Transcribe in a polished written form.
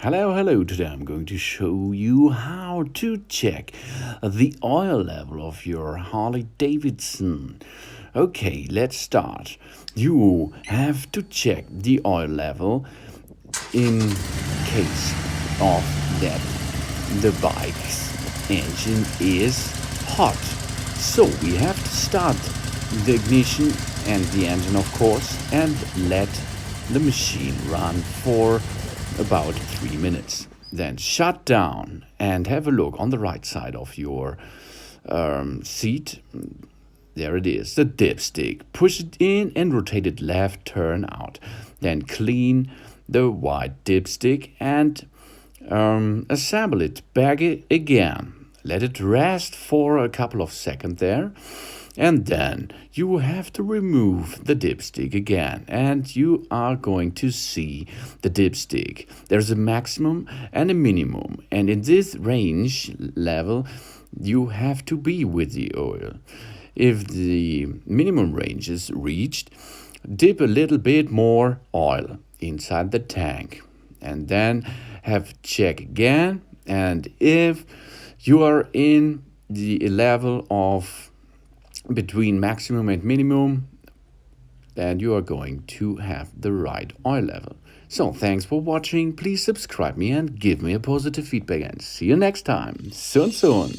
Hello, today I'm going to show you how to check the oil level of your Harley-Davidson. Okay, let's start. You have to check the oil level in case of that the bike's engine is hot. So we have to start the ignition and the engine, of course, and let the machine run for about 3 minutes. Then shut down and have a look on the right side of your seat. There it is, the dipstick. Push it in and rotate it left, turn out. Then clean the white dipstick and assemble it back again. Let it rest for a couple of seconds there. And then you have to remove the dipstick again, and you are going to see the dipstick. There's a maximum and a minimum, and in this range level you have to be with the oil. If the minimum range is reached, dip a little bit more oil inside the tank, and then have check again. And if you are in the level of between maximum and minimum, then you are going to have the right oil level. So thanks for watching. Please subscribe me and give me a positive feedback, and see you next time soon.